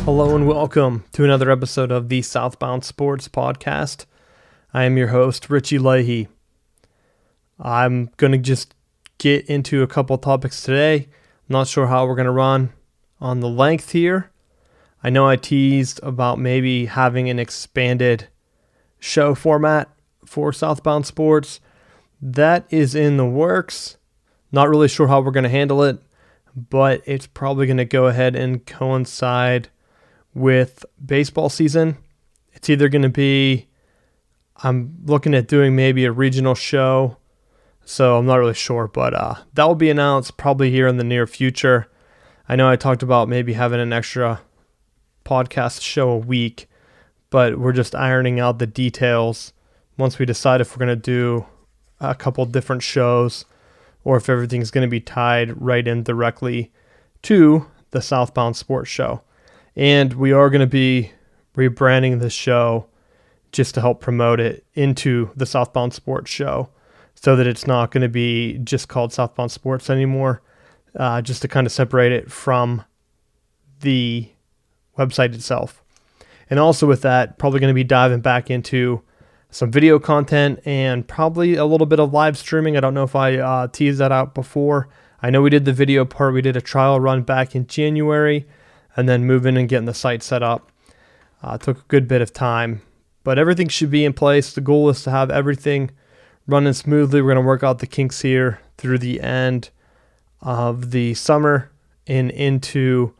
Hello and welcome to another episode of the Southbound Sports Podcast. I am your host, Richie Leahy. I'm going to just get into a couple topics today. I'm not sure how we're going to run on the length here. I know I teased about maybe having an expanded show format for Southbound Sports. That is in the works. Not really sure how we're going to handle it, but it's probably going to go ahead and coincide with baseball season. It's either going to be, I'm looking at doing maybe a regional show, so I'm not really sure, but that will be announced probably here in the near future. I know I talked about maybe having an extra podcast show a week, but we're just ironing out the details once we decide if we're going to do a couple different shows or if everything's going to be tied right in directly to the Southbound Sports Show. And we are going to be rebranding the show just to help promote it into the Southbound Sports Show so that it's not going to be just called Southbound Sports anymore, just to kind of separate it from the website itself. And also with that, probably going to be diving back into some video content and probably a little bit of live streaming. I don't know if I teased that out before. I know we did the video part. We did a trial run back in January, and then moving and getting the site set up. Took a good bit of time, but everything should be in place. The goal is to have everything running smoothly. We're going to work out the kinks here through the end of the summer and into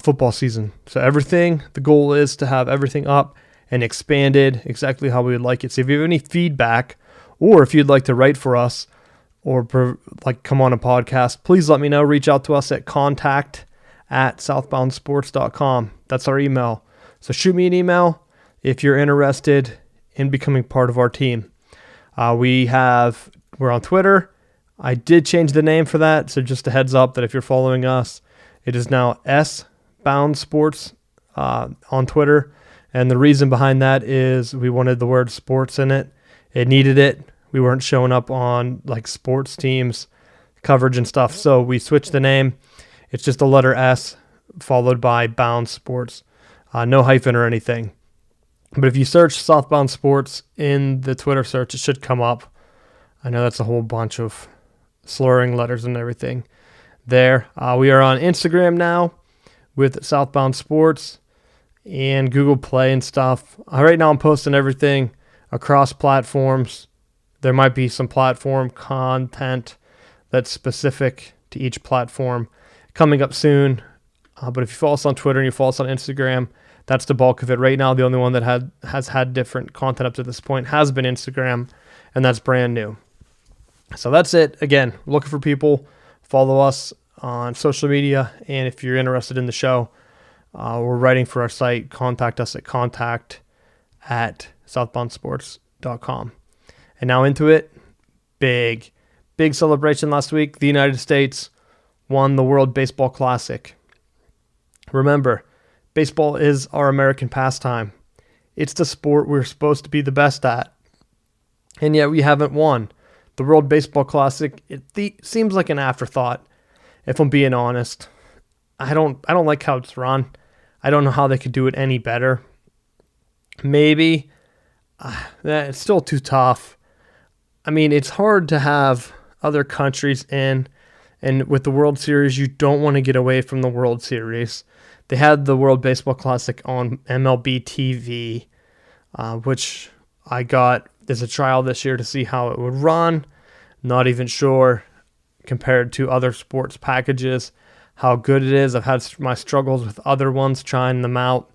football season. So the goal is to have everything up and expanded exactly how we would like it. So if you have any feedback, or if you'd like to write for us or come on a podcast, please let me know. Reach out to us at contact@southboundsports.com. That's our email. So shoot me an email if you're interested in becoming part of our team. We're on Twitter. I did change the name for that, so just a heads up that if you're following us, it is now S-Bound Sports on Twitter. And the reason behind that is we wanted the word sports in it. It needed it. We weren't showing up on sports teams coverage and stuff, so we switched the name. It's just a letter S followed by Bound Sports. No hyphen or anything. But if you search Southbound Sports in the Twitter search, it should come up. I know that's a whole bunch of slurring letters and everything there. We are on Instagram now with Southbound Sports and Google Play and stuff. Right now I'm posting everything across platforms. There might be some platform content that's specific to each platform coming up soon. But if you follow us on Twitter and you follow us on Instagram, that's the bulk of it. Right now, the only one that has had different content up to this point has been Instagram, and that's brand new. So that's it. Again, looking for people. Follow us on social media, and if you're interested in the show, we're writing for our site. Contact us at contact@southboundsports.com. And now into it. Big celebration last week. The United States won the World Baseball Classic. Remember, baseball is our American pastime. It's the sport we're supposed to be the best at. And yet we haven't won. The World Baseball Classic, it seems like an afterthought, if I'm being honest. I don't like how it's run. I don't know how they could do it any better. Maybe. It's still too tough. I mean, it's hard to have other countries in, and with the World Series, you don't want to get away from the World Series. They had the World Baseball Classic on MLB TV, which I got as a trial this year to see how it would run. Not even sure, compared to other sports packages, how good it is. I've had my struggles with other ones, trying them out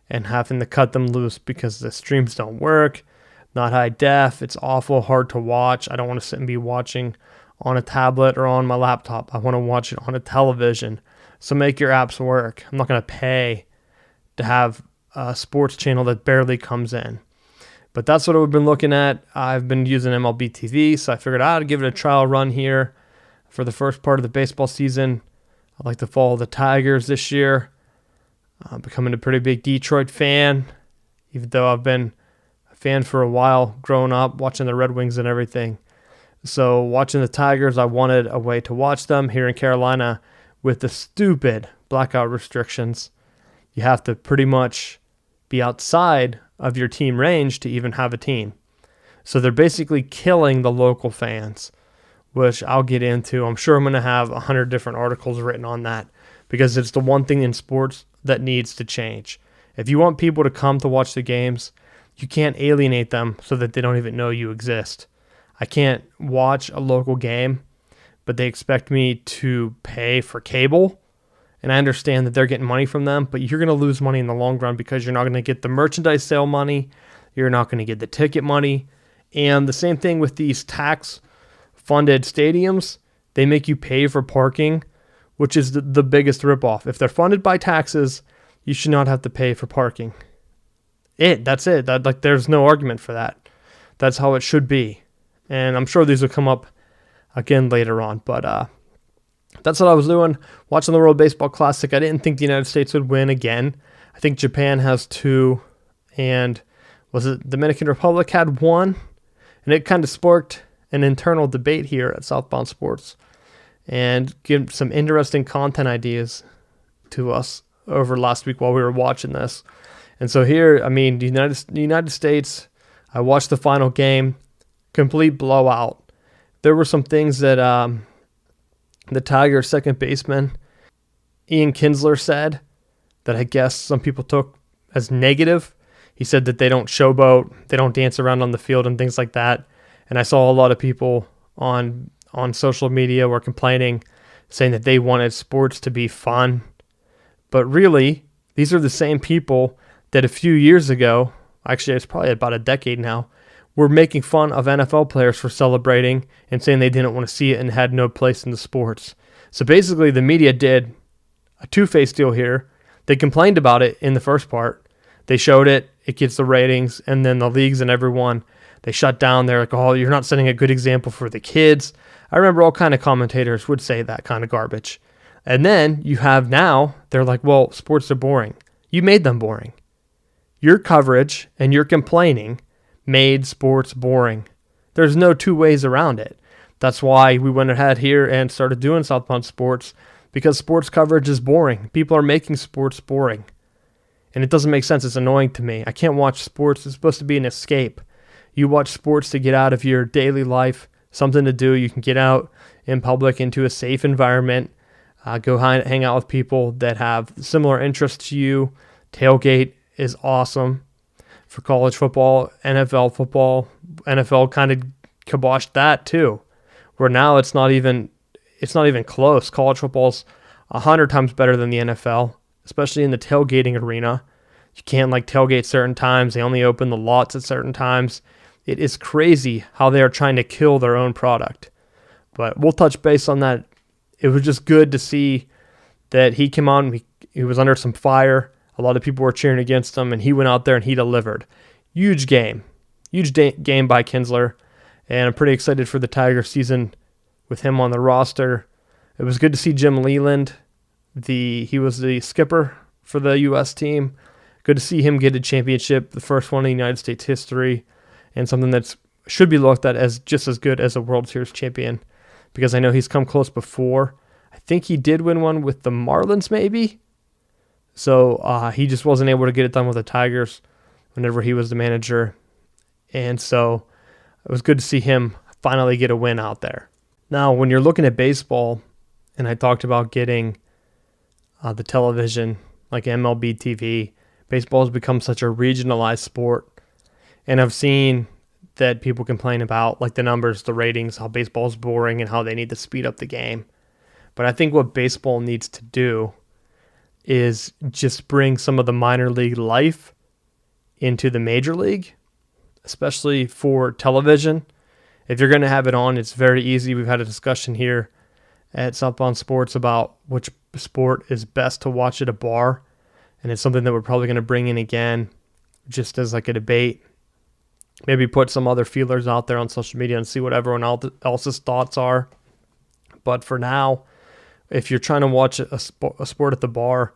and having to cut them loose because the streams don't work. Not high def. It's awful, hard to watch. I don't want to sit and be watching on a tablet or on my laptop. I want to watch it on a television. So make your apps work. I'm not going to pay to have a sports channel that barely comes in. But that's what we've been looking at. I've been using MLB TV, so I figured I'd give it a trial run here for the first part of the baseball season. I'd like to follow the Tigers this year. I'm becoming a pretty big Detroit fan, even though I've been a fan for a while, growing up, watching the Red Wings and everything. So watching the Tigers, I wanted a way to watch them here in Carolina with the stupid blackout restrictions. you have to pretty much be outside of your team range to even have a team. So they're basically killing the local fans, which I'll get into. I'm sure I'm going to have 100 different articles written on that because it's the one thing in sports that needs to change. If you want people to come to watch the games, you can't alienate them so that they don't even know you exist. I can't watch a local game, but they expect me to pay for cable. And I understand that they're getting money from them, but you're going to lose money in the long run because you're not going to get the merchandise sale money. You're not going to get the ticket money. And the same thing with these tax-funded stadiums. They make you pay for parking, which is the biggest ripoff. If they're funded by taxes, you should not have to pay for parking. That's it. There's no argument for that. That's how it should be. And I'm sure these will come up again later on. But that's what I was doing, watching the World Baseball Classic. I didn't think the United States would win again. I think Japan has 2, and was it Dominican Republic had 1? And it kind of sparked an internal debate here at Southbound Sports and give some interesting content ideas to us over last week while we were watching this. And so here, the United States, I watched the final game, complete blowout. There were some things that the Tigers' second baseman, Ian Kinsler, said that I guess some people took as negative. He said that they don't showboat, they don't dance around on the field and things like that. And I saw a lot of people on social media were complaining, saying that they wanted sports to be fun. But really, these are the same people that a few years ago, actually it's probably about a decade now, were making fun of NFL players for celebrating and saying they didn't want to see it and had no place in the sports. So basically the media did a two-faced deal here. They complained about it in the first part. They showed it, it gets the ratings, and then the leagues and everyone, they shut down. They're like, oh, you're not setting a good example for the kids. I remember all kind of commentators would say that kind of garbage. And then you have now, they're like, well, sports are boring. You made them boring. Your coverage and your complaining made sports boring. There's no two ways around it. That's why we went ahead here and started doing Southbound Sports, because sports coverage is boring. People are making sports boring. And it doesn't make sense. It's annoying to me. I can't watch sports. It's supposed to be an escape. You watch sports to get out of your daily life, something to do. You can get out in public into a safe environment, go hang out with people that have similar interests to you. Tailgate is awesome for college football, NFL kind of kiboshed that too, where now it's not even close. College football's 100 times better than the NFL, especially in the tailgating arena. You can't tailgate certain times. They only open the lots at certain times. It is crazy how they are trying to kill their own product. But we'll touch base on that. It was just good to see that he came on. He was under some fire. A lot of people were cheering against him, and he went out there and he delivered. Huge game. Game by Kinsler. And I'm pretty excited for the Tigers season with him on the roster. It was good to see Jim Leland. He was the skipper for the U.S. team. Good to see him get a championship, the first one in United States history, and something that should be looked at as just as good as a World Series champion, because I know he's come close before. I think he did win one with the Marlins, maybe. So he just wasn't able to get it done with the Tigers whenever he was the manager. And so it was good to see him finally get a win out there. Now, when you're looking at baseball, and I talked about getting the television, like MLB TV, baseball has become such a regionalized sport. And I've seen that people complain about the numbers, the ratings, how baseball is boring and how they need to speed up the game. But I think what baseball needs to do is just bring some of the minor league life into the major league, especially for television. If you're going to have it on, it's very easy. We've had a discussion here at Southbound Sports about which sport is best to watch at a bar. And it's something that we're probably going to bring in again, just as a debate. Maybe put some other feelers out there on social media and see what everyone else's thoughts are. But for now, if you're trying to watch a sport at the bar,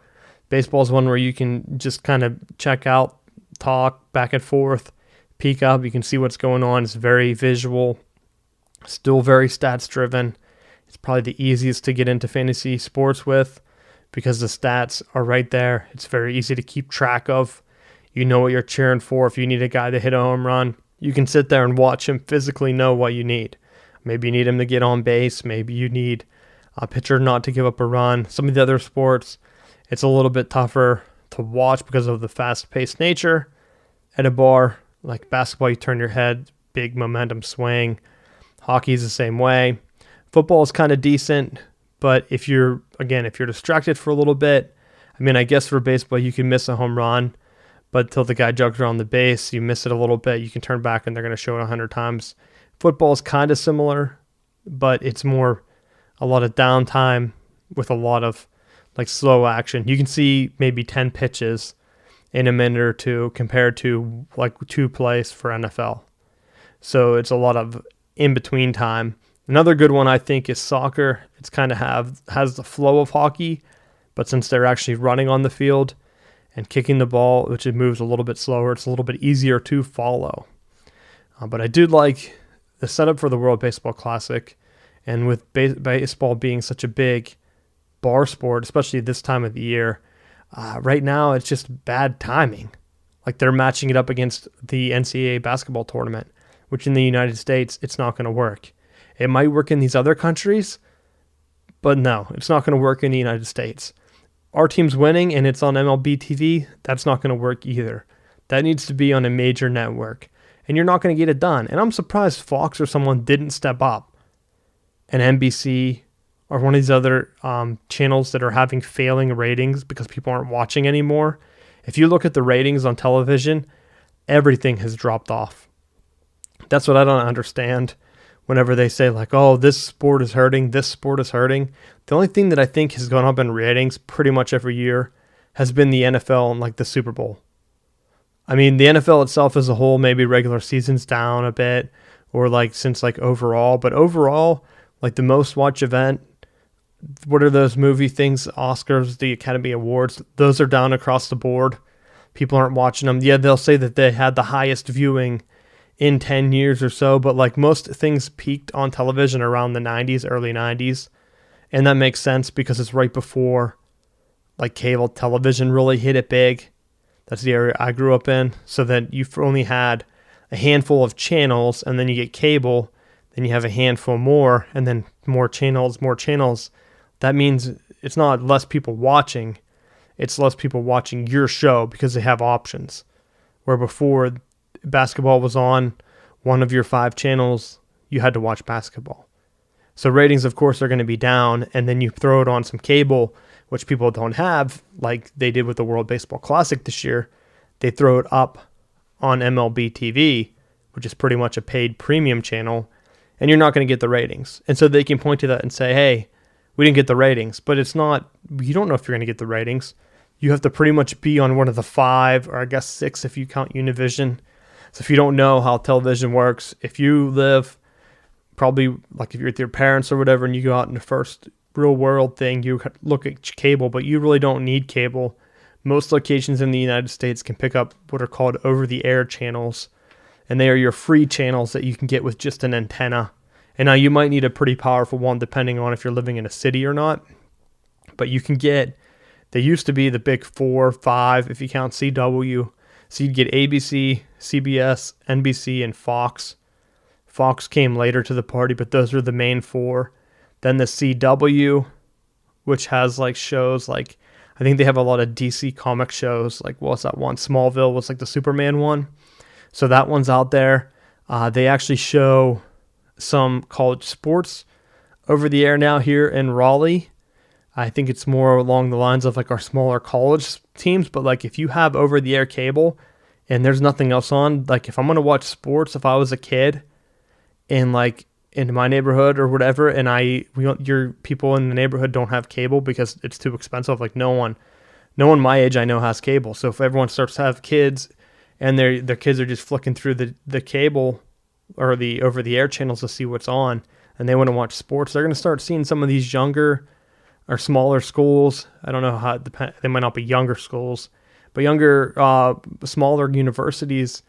baseball is one where you can just kind of check out, talk back and forth, peek up. You can see what's going on. It's very visual, still very stats driven. It's probably the easiest to get into fantasy sports with, because the stats are right there. It's very easy to keep track of. You know what you're cheering for. If you need a guy to hit a home run, you can sit there and watch him physically know what you need. Maybe you need him to get on base. Maybe you need a pitcher not to give up a run. Some of the other sports, it's a little bit tougher to watch because of the fast-paced nature. At a bar, like basketball, you turn your head, big momentum swing. Hockey's the same way. Football is kind of decent, but if you're distracted for a little bit, I guess for baseball, you can miss a home run, but till the guy jogs around the base, you miss it a little bit, you can turn back and they're going to show it 100 times. Football is kind of similar, but it's more a lot of downtime with a lot of like slow action. You can see maybe 10 pitches in a minute or two compared to like 2 plays for NFL. So it's a lot of in-between time. Another good one I think is soccer. It's kind of has the flow of hockey, but since they're actually running on the field and kicking the ball, which it moves a little bit slower, it's a little bit easier to follow. But I do like the setup for the World Baseball Classic, and with baseball being such a big bar sport, especially this time of the year, right now it's just bad timing. Like they're matching it up against the NCAA basketball tournament, which in the United States, it's not going to work. It might work in these other countries, but no, it's not going to work in the United States. Our team's winning and it's on MLB TV, that's not going to work either. That needs to be on a major network, and you're not going to get it done. And I'm surprised Fox or someone didn't step up, and NBC or one of these other channels that are having failing ratings because people aren't watching anymore. If you look at the ratings on television, everything has dropped off. That's what I don't understand whenever they say like, oh, this sport is hurting, this sport is hurting. The only thing that I think has gone up in ratings pretty much every year has been the NFL and like the Super Bowl. The NFL itself as a whole, maybe regular season's down a bit or like since like overall, but overall, like the most watched event, what are those movie things, Oscars, the Academy Awards, those are down across the board. People aren't watching them. Yeah, they'll say that they had the highest viewing in 10 years or so, but like most things peaked on television around the 90s, early 90s. And that makes sense because it's right before like cable television really hit it big. That's the area I grew up in. So then you've only had a handful of channels, and then you get cable, then you have a handful more, and then more channels. That means it's not less people watching, it's less people watching your show because they have options. Where before, basketball was on one of your 5 channels, you had to watch basketball. So ratings, of course, are going to be down, and then you throw it on some cable, which people don't have, like they did with the World Baseball Classic this year. They throw it up on MLB TV, which is pretty much a paid premium channel, and you're not going to get the ratings. And so they can point to that and say, hey, we didn't get the ratings, but it's not, you don't know if you're going to get the ratings. You have to pretty much be on one of the 5, or I guess 6 if you count Univision. So if you don't know how television works, if you live probably like if you're with your parents or whatever and you go out in the first real world thing, you look at cable, but you really don't need cable. Most locations in the United States can pick up what are called over-the-air channels, and they are your free channels that you can get with just an antenna. And now you might need a pretty powerful one depending on if you're living in a city or not. But you can get, they used to be the big 4, 5 if you count CW. So you'd get ABC, CBS, NBC, and Fox. Fox came later to the party, but those are the main 4. Then the CW, which has like shows like, I think they have a lot of DC comic shows. Like, what's that one? Smallville was like the Superman one. So that one's out there. They actually show some college sports over the air now here in Raleigh. I think it's more along the lines of like our smaller college teams, but like if you have over the air cable and there's nothing else on, like if I'm going to watch sports, if I was a kid and like in my neighborhood or whatever, and your people in the neighborhood don't have cable because it's too expensive, like no one my age I know has cable. So if everyone starts to have kids and their kids are just flicking through the cable or the over the air channels to see what's on, and they want to watch sports, they're going to start seeing some of these younger or smaller schools. I don't know how it depends. They might not be younger schools, but younger, smaller universities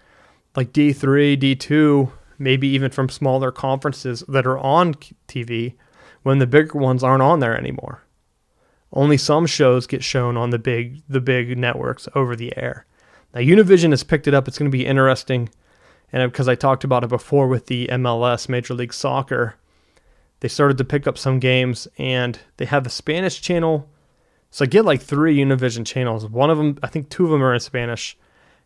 like D3, D2, maybe even from smaller conferences that are on TV when the bigger ones aren't on there anymore. Only some shows get shown on the big networks over the air. Now Univision has picked it up. It's going to be interesting, and because I talked about it before with the MLS, Major League Soccer, they started to pick up some games, and they have a Spanish channel. So I get like 3 Univision channels. One of them, I think 2 of them are in Spanish,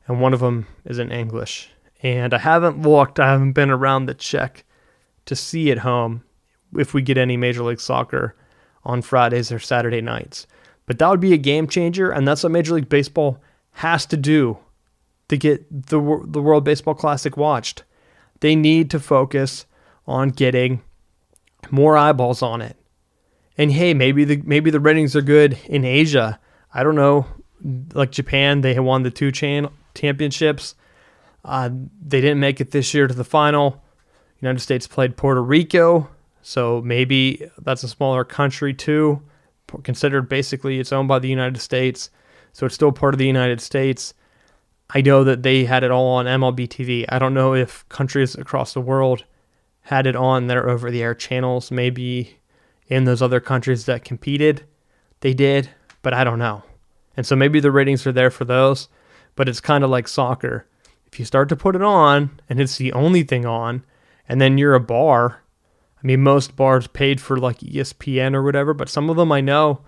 and one of them is in English. And I haven't looked. I haven't been around to check to see at home if we get any Major League Soccer on Fridays or Saturday nights. But that would be a game changer, and that's what Major League Baseball has to do to get the World Baseball Classic watched. They need to focus on getting more eyeballs on it. And hey, maybe the ratings are good in Asia. I don't know. Like Japan, they won the 2 championships. They didn't make it this year to the final. United States played Puerto Rico, so maybe that's a smaller country too, considered basically it's owned by the United States, so it's still part of the United States. I know that they had it all on MLB TV. I don't know if countries across the world had it on their over-the-air channels. Maybe in those other countries that competed, they did, but I don't know. And so maybe the ratings are there for those, but it's kind of like soccer. If you start to put it on, and it's the only thing on, and then you're a bar, I mean, most bars paid for like ESPN or whatever, but some of them I know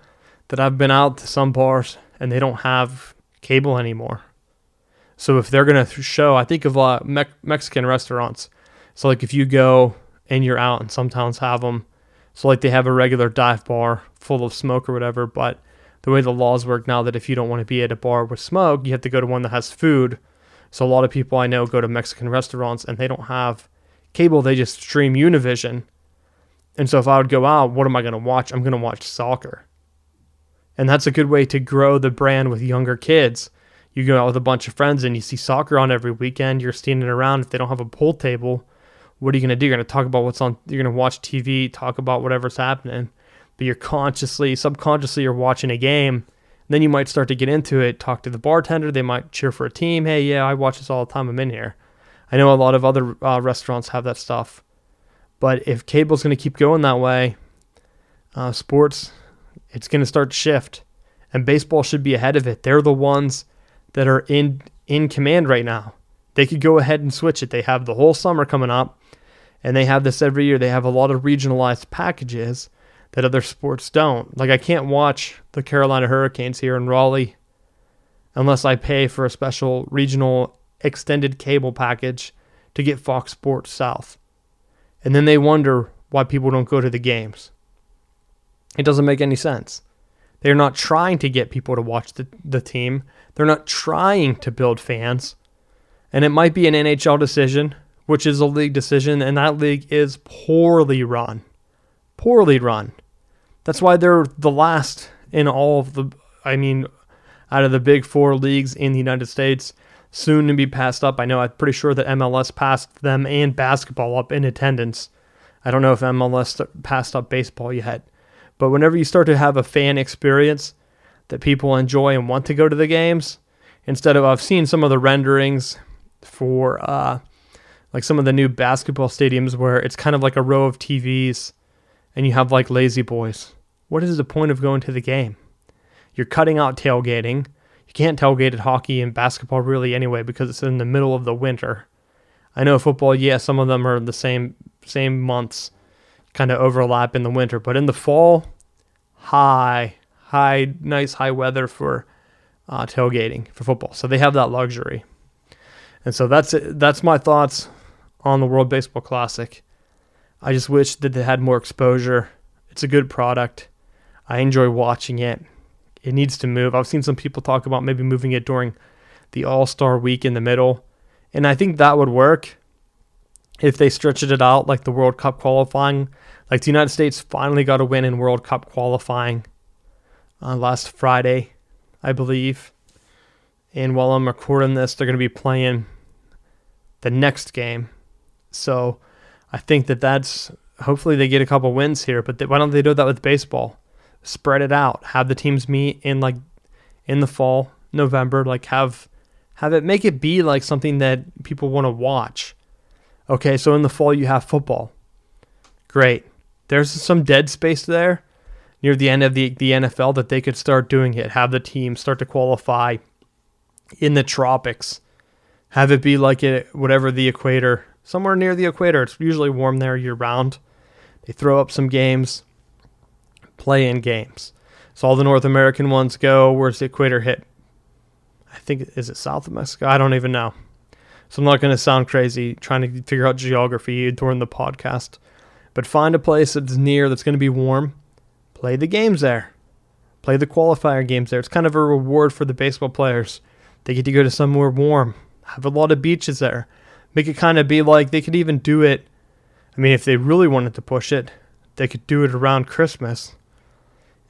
that I've been out to some bars, and they don't have cable anymore. So if they're going to show, I think of Mexican restaurants. So like if you go and you're out, and some towns have them, so like they have a regular dive bar full of smoke or whatever, but the way the laws work now that if you don't want to be at a bar with smoke, you have to go to one that has food. So a lot of people I know go to Mexican restaurants and they don't have cable, they just stream Univision. And so if I would go out, what am I going to watch? I'm going to watch soccer. And that's a good way to grow the brand with younger kids. You go out with a bunch of friends and you see soccer on every weekend. You're standing around. If they don't have a pool table, what are you going to do? You're going to talk about what's on. You're going to watch TV, talk about whatever's happening. But you're subconsciously, you're watching a game. Then you might start to get into it, talk to the bartender. They might cheer for a team. Hey, yeah, I watch this all the time. I'm in here. I know a lot of other restaurants have that stuff. But if cable's going to keep going that way, sports, it's going to start to shift. And baseball should be ahead of it. They're the ones that are in command right now. They could go ahead and switch it. They have the whole summer coming up, and they have this every year. They have a lot of regionalized packages that other sports don't. Like I can't watch the Carolina Hurricanes here in Raleigh unless I pay for a special regional extended cable package to get Fox Sports South. And then they wonder why people don't go to the games. It doesn't make any sense. They're not trying to get people to watch the team. They're not trying to build fans. And it might be an NHL decision, which is a league decision, and that league is poorly run. Poorly run. That's why they're the last in all of out of the big 4 leagues in the United States, soon to be passed up. I'm pretty sure that MLS passed them and basketball up in attendance. I don't know if MLS passed up baseball yet. But whenever you start to have a fan experience that people enjoy and want to go to the games, I've seen some of the renderings for like some of the new basketball stadiums where it's kind of like a row of TVs and you have like lazy boys. What is the point of going to the game? You're cutting out tailgating. You can't tailgate at hockey and basketball really anyway because it's in the middle of the winter. I know football, yeah, some of them are the same months, kind of overlap in the winter, but in the fall, nice high weather for tailgating for football. So they have that luxury. And so that's it. That's my thoughts on the World Baseball Classic. I just wish that they had more exposure. It's a good product. I enjoy watching it. It needs to move. I've seen some people talk about maybe moving it during the All-Star week in the middle. And I think that would work if they stretched it out like the World Cup qualifying. Like the United States finally got a win in World Cup qualifying last Friday, I believe. And while I'm recording this, they're going to be playing the next game. So I think that's hopefully they get a couple wins here. But why don't they do that with baseball? Spread it out. Have the teams meet in the fall, November. Like have it, make it be like something that people want to watch. Okay, so in the fall you have football. Great. There's some dead space there. near the end of the NFL that they could start doing it. Have the team start to qualify in the tropics. Have it be like whatever the equator, somewhere near the equator. It's usually warm there year round. They throw up some games, play in games. So all the North American ones go, where's the equator hit? I think, is it south of Mexico? I don't even know. So I'm not going to sound crazy trying to figure out geography during the podcast. But find a place that's near, that's going to be warm. Play the games there. Play the qualifier games there. It's kind of a reward for the baseball players. They get to go to somewhere warm. Have a lot of beaches there. Make it kind of be like they could even do it. I mean, if they really wanted to push it, they could do it around Christmas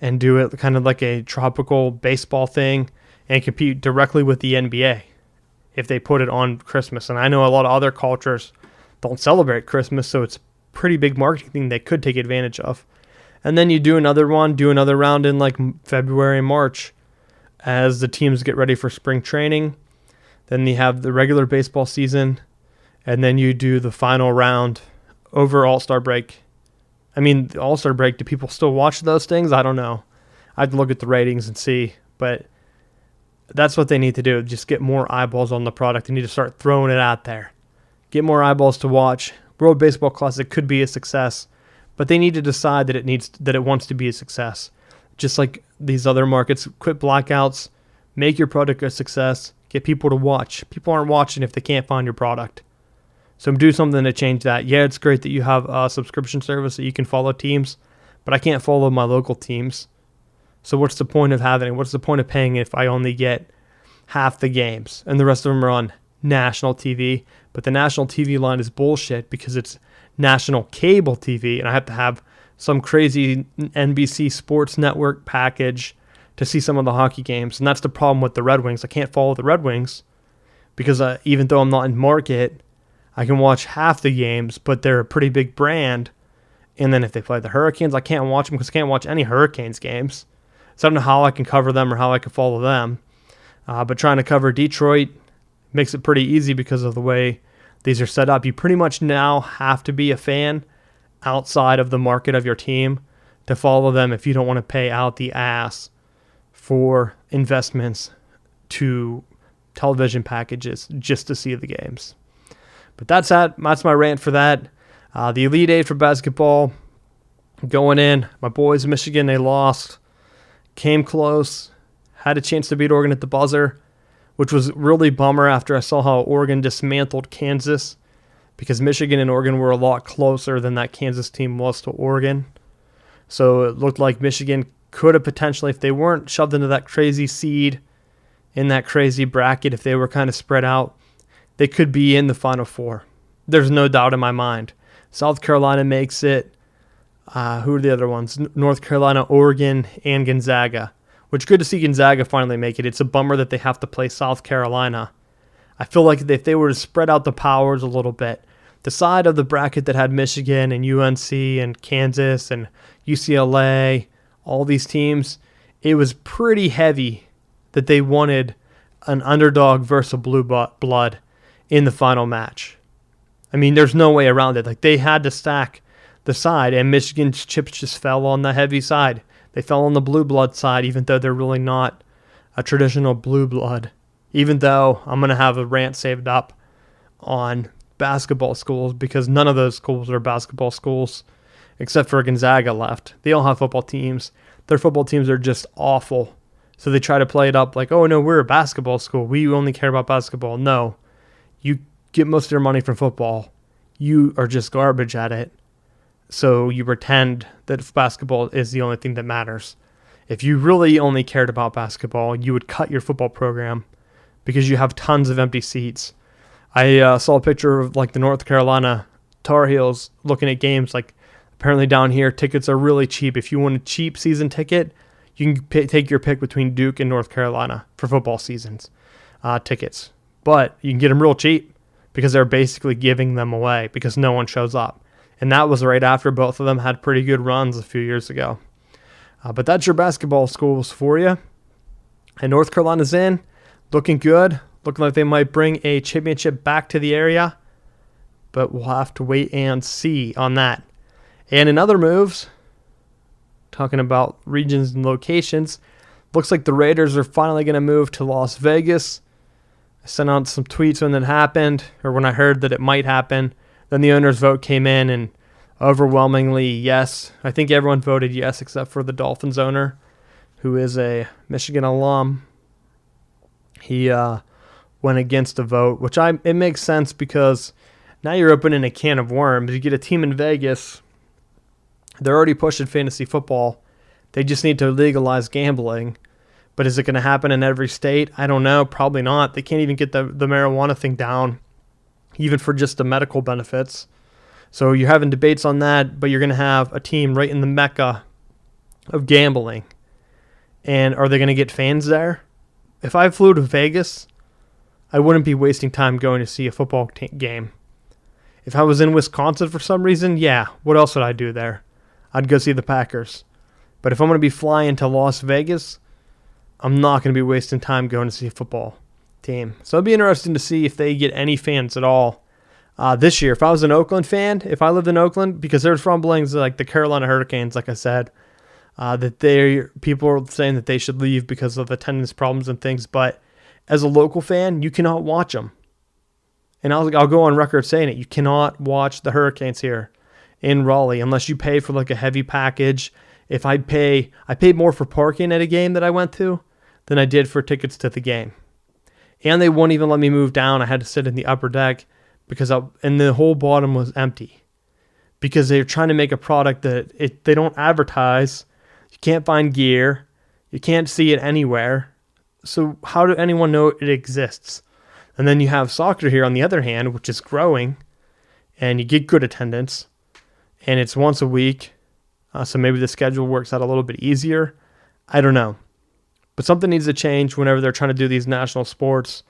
and do it kind of like a tropical baseball thing and compete directly with the NBA if they put it on Christmas. And I know a lot of other cultures don't celebrate Christmas, so it's a pretty big marketing thing they could take advantage of. And then you do another round in like February and March as the teams get ready for spring training. Then you have the regular baseball season, and then you do the final round over All-Star break. I mean, the All-Star break, do people still watch those things? I don't know. I have to look at the ratings and see, but that's what they need to do, just get more eyeballs on the product. They need to start throwing it out there. Get more eyeballs to watch. World Baseball Classic could be a success, but they need to decide that it wants to be a success. Just like these other markets, quit blackouts, make your product a success, get people to watch. People aren't watching if they can't find your product. So do something to change that. Yeah, it's great that you have a subscription service that you can follow teams, but I can't follow my local teams. So what's the point of having it? What's the point of paying if I only get half the games and the rest of them are on national TV? But the national TV line is bullshit because it's national cable TV, and I have to have some crazy NBC Sports Network package to see some of the hockey games. And that's the problem with the Red Wings. I can't follow the Red Wings because even though I'm not in market, I can watch half the games, but they're a pretty big brand. And then if they play the Hurricanes, I can't watch them because I can't watch any Hurricanes games. So I don't know how I can cover them or how I can follow them. But trying to cover Detroit makes it pretty easy because of the way these are set up. You pretty much now have to be a fan outside of the market of your team to follow them if you don't want to pay out the ass for investments to television packages just to see the games. But that's my rant for that. The Elite Eight for basketball going in. My boys, Michigan, they lost. Came close. Had a chance to beat Oregon at the buzzer, which was really bummer after I saw how Oregon dismantled Kansas because Michigan and Oregon were a lot closer than that Kansas team was to Oregon. So it looked like Michigan could have potentially, if they weren't shoved into that crazy seed in that crazy bracket, if they were kind of spread out, they could be in the Final Four. There's no doubt in my mind. South Carolina makes it. Who are the other ones? North Carolina, Oregon, and Gonzaga. Which good to see Gonzaga finally make it. It's a bummer that they have to play South Carolina. I feel like if they were to spread out the powers a little bit, the side of the bracket that had Michigan and UNC and Kansas and UCLA, all these teams, it was pretty heavy that they wanted an underdog versus a blue blood in the final match. I mean, there's no way around it. Like, they had to stack the side, and Michigan's chips just fell on the heavy side. They fell on the blue blood side, even though they're really not a traditional blue blood. Even though I'm going to have a rant saved up on basketball schools, because none of those schools are basketball schools, except for Gonzaga left. They all have football teams. Their football teams are just awful. So they try to play it up like, oh, no, we're a basketball school. We only care about basketball. No. You get most of your money from football. You are just garbage at it. So you pretend that basketball is the only thing that matters. If you really only cared about basketball, you would cut your football program because you have tons of empty seats. I saw a picture of like the North Carolina Tar Heels looking at games. Like, apparently down here, tickets are really cheap. If you want a cheap season ticket, you can take your pick between Duke and North Carolina for football seasons tickets. But you can get them real cheap because they're basically giving them away because no one shows up. And that was right after both of them had pretty good runs a few years ago. But that's your basketball schools for you. And North Carolina's in, looking good. Looking like they might bring a championship back to the area. But we'll have to wait and see on that. And in other moves, talking about regions and locations. Looks like the Raiders are finally going to move to Las Vegas. I sent out some tweets when that happened, or when I heard that it might happen. Then the owner's vote came in, and overwhelmingly yes. I think everyone voted yes except for the Dolphins owner, who is a Michigan alum. He went against the vote, which it makes sense because now you're opening a can of worms. You get a team in Vegas. They're already pushing fantasy football. They just need to legalize gambling. But is it going to happen in every state? I don't know. Probably not. They can't even get the marijuana thing down, even for just the medical benefits. So you're having debates on that, but you're going to have a team right in the mecca of gambling. And are they going to get fans there? If I flew to Vegas, I wouldn't be wasting time going to see a football game. If I was in Wisconsin for some reason, yeah, what else would I do there? I'd go see the Packers. But if I'm going to be flying to Las Vegas, I'm not going to be wasting time going to see a football team. So it'll be interesting to see if they get any fans at all this year. If I was an Oakland fan, if I lived in Oakland, because there's rumblings like the Carolina Hurricanes, like I said, that people are saying that they should leave because of attendance problems and things. But as a local fan, you cannot watch them. And I'll go on record saying it. You cannot watch the Hurricanes here in Raleigh unless you pay for like a heavy package. If I paid more for parking at a game that I went to than I did for tickets to the game. And they wouldn't even let me move down. I had to sit in the upper deck and the whole bottom was empty because they're trying to make a product that they don't advertise. You can't find gear. You can't see it anywhere. So how do anyone know it exists? And then you have soccer here on the other hand, which is growing, and you get good attendance, and it's once a week. So maybe the schedule works out a little bit easier. I don't know. But something needs to change whenever they're trying to do these national sports.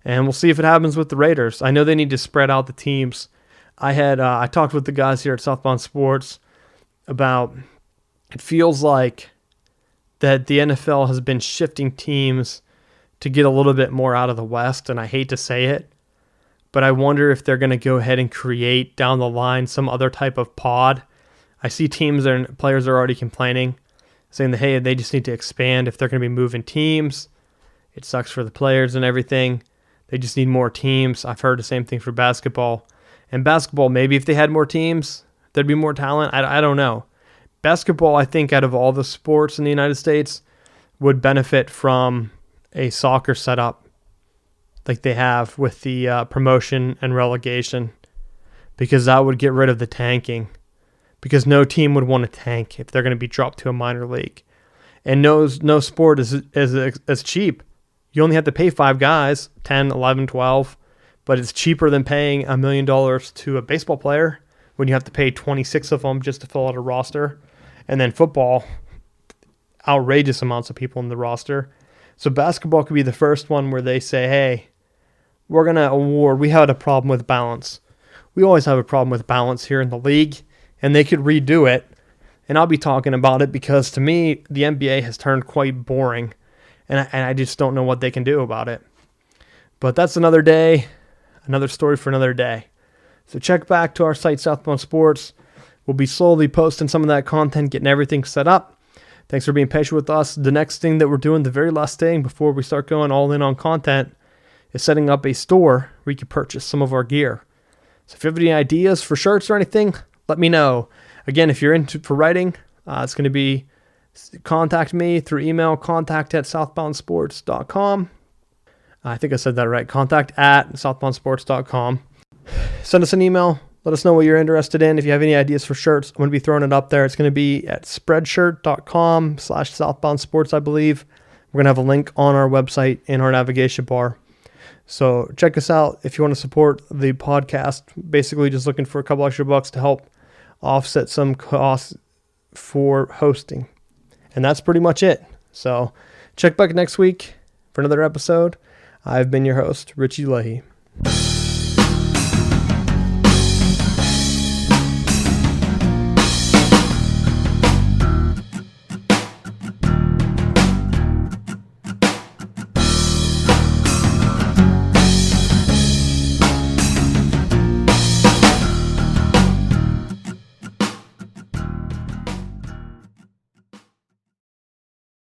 And we'll see if it happens with the Raiders. I know they need to spread out the teams. I talked with the guys here at Southbound Sports about it feels like that the NFL has been shifting teams to get a little bit more out of the West. And I hate to say it, but I wonder if they're going to go ahead and create down the line some other type of pod. I see teams and players are already complaining, saying that, hey, they just need to expand if they're going to be moving teams. It sucks for the players and everything. They just need more teams. I've heard the same thing for basketball. And basketball, maybe if they had more teams, there'd be more talent. I don't know. Basketball, I think, out of all the sports in the United States, would benefit from a soccer setup like they have with the promotion and relegation, because that would get rid of the tanking. Because no team would want to tank if they're going to be dropped to a minor league. And no sport is cheap. You only have to pay 5 guys, 10, 11, 12, but it's cheaper than paying $1 million to a baseball player when you have to pay 26 of them just to fill out a roster. And then football, outrageous amounts of people in the roster. So basketball could be the first one where they say, hey, we're going to award, we had a problem with balance. We always have a problem with balance here in the league. And they could redo it, and I'll be talking about it because to me, the NBA has turned quite boring, and I just don't know what they can do about it. But that's another day, another story for another day. So check back to our site, Southbound Sports. We'll be slowly posting some of that content, getting everything set up. Thanks for being patient with us. The next thing that we're doing, the very last thing before we start going all in on content, is setting up a store where you can purchase some of our gear. So if you have any ideas for shirts or anything, let me know. Again, if you're into for writing, it's going to be contact me through email, contact@southboundsports.com. I think I said that right. Contact@southboundsports.com. Send us an email. Let us know what you're interested in. If you have any ideas for shirts, I'm going to be throwing it up there. It's going to be at spreadshirt.com/southboundsports, I believe. We're going to have a link on our website in our navigation bar. So check us out if you want to support the podcast. Basically just looking for a couple extra bucks to help offset some costs for hosting. And that's pretty much it. So check back next week for another episode. I've been your host, Richie Leahy.